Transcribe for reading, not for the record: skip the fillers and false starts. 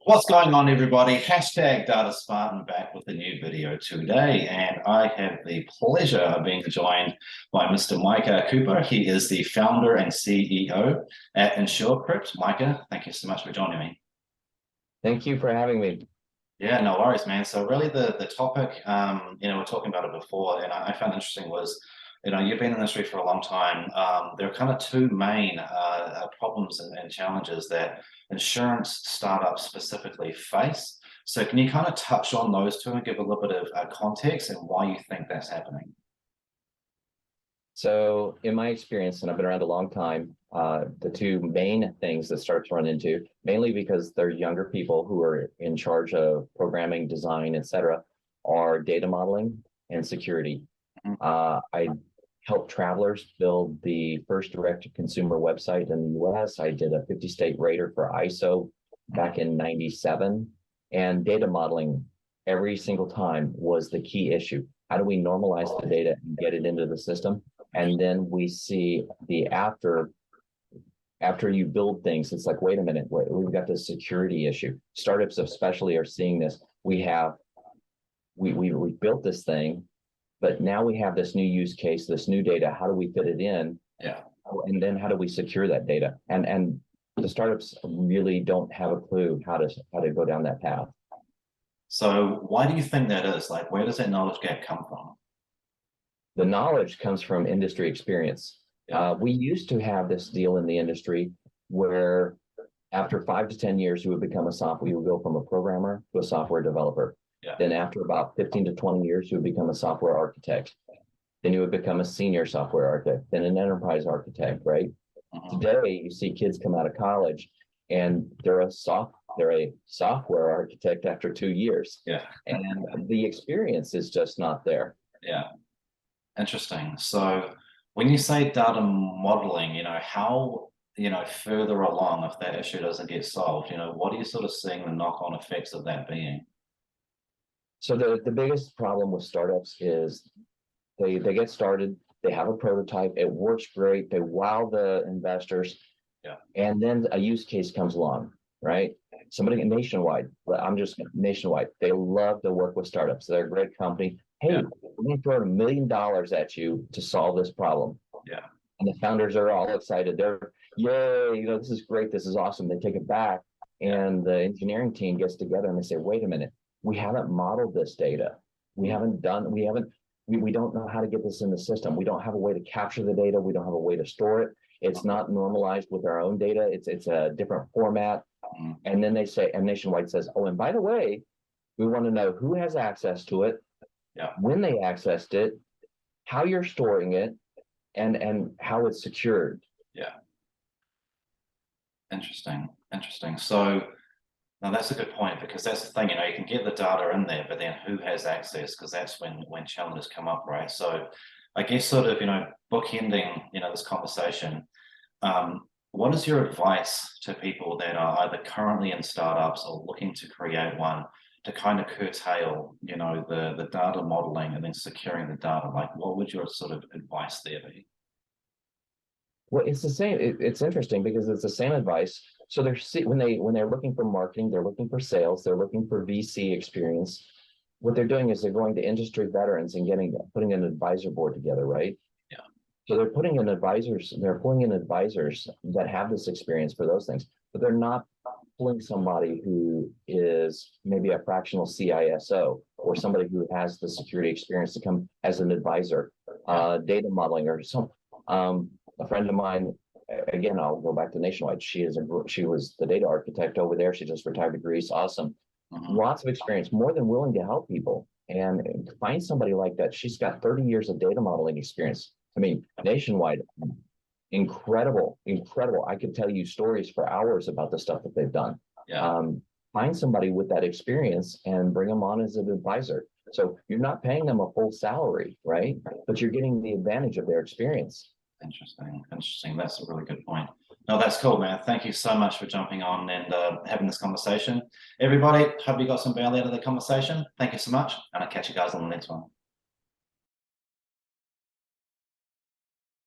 What's going on, everybody? Hashtag Data Spartan back with a new video today, and I have the pleasure of being joined by Mr. Mica Cooper. He is the founder and CEO at InsureCrypt. Mica, thank you so much for joining me. Thank you for having me. Yeah, no worries, man. So really the topic, we're talking about it before, and I found interesting was, you've been in the industry for a long time. There are kind of two main problems and challenges that insurance startups specifically face. So can you kind of touch on those two and give a little bit of context and why you think that's happening? So in my experience, and I've been around a long time, the two main things that startups run into, mainly because they're younger people who are in charge of programming, design, etc., are data modeling and security. I helped travelers build the first direct-to-consumer website in the US. I did a 50-state rater for ISO back in '97, and data modeling every single time was the key issue. How do we normalize the data and get it into the system? And then we see the after you build things, it's like, wait a minute, we've got this security issue. Startups especially are seeing this. We built this thing, but now we have this new use case, this new data. How do we fit it in? Yeah. And then how do we secure that data? And the startups really don't have a clue how to go down that path. So why do you think that is? Like, where does that knowledge gap come from? The knowledge comes from industry experience. We used to have this deal in the industry where after 5 to 10 years, you would go from a programmer to a software developer. Yeah. Then after about 15 to 20 years, you would become a software architect. Then you would become a senior software architect, then an enterprise architect, right? Today, you see kids come out of college and they're a software architect after 2 years. Yeah. And the experience is just not there. Yeah. Interesting. So when you say data modeling, how, further along, if that issue doesn't get solved, what are you sort of seeing the knock-on effects of that being? So the biggest problem with startups is they get started, they have a prototype, it works great, they wow the investors, and then a use case comes along, right? Somebody nationwide, they love to work with startups. They're a great company. Hey, we're going to throw $1 million at you to solve this problem. Yeah. And the founders are all excited. They're, yay, this is great. This is awesome. They take it back. And the engineering team gets together and they say, wait a minute, we haven't modeled this data. We don't know how to get this in the system. We don't have a way to capture the data. We don't have a way to store it. It's not normalized with our own data. It's a different format. And then they say, and Nationwide says, oh, and by the way, we want to know who has access to it, when they accessed it, how you're storing it, and how it's secured. Yeah. Interesting. So now that's a good point, because that's the thing, you can get the data in there, but then who has access? Because that's when challenges come up, right? So I guess sort of, bookending, this conversation, what is your advice to people that are either currently in startups or looking to create one to kind of curtail, the data modeling and then securing the data? Like, what would your sort of advice there be? Well, it's the same. It's interesting because it's the same advice. So when they're looking for marketing, they're looking for sales, they're looking for VC experience. What they're doing is they're going to industry veterans and putting an advisor board together, right? Yeah. So they're pulling in advisors that have this experience for those things, but they're not pulling somebody who is maybe a fractional CISO or somebody who has the security experience to come as an advisor, data modeling or some. A friend of mine, again, I'll go back to Nationwide. She was the data architect over there. She just retired to Greece. Awesome. Lots of experience, more than willing to help people. And find somebody like that. She's got 30 years of data modeling experience. I mean, Nationwide, incredible. I could tell you stories for hours about the stuff that they've done. Yeah. Find somebody with that experience and bring them on as an advisor. So you're not paying them a full salary, right? But you're getting the advantage of their experience. Interesting. That's a really good point. No, that's cool, man. Thank you so much for jumping on and having this conversation. Everybody, hope you got some value out of the conversation. Thank you so much, and I'll catch you guys on the next one.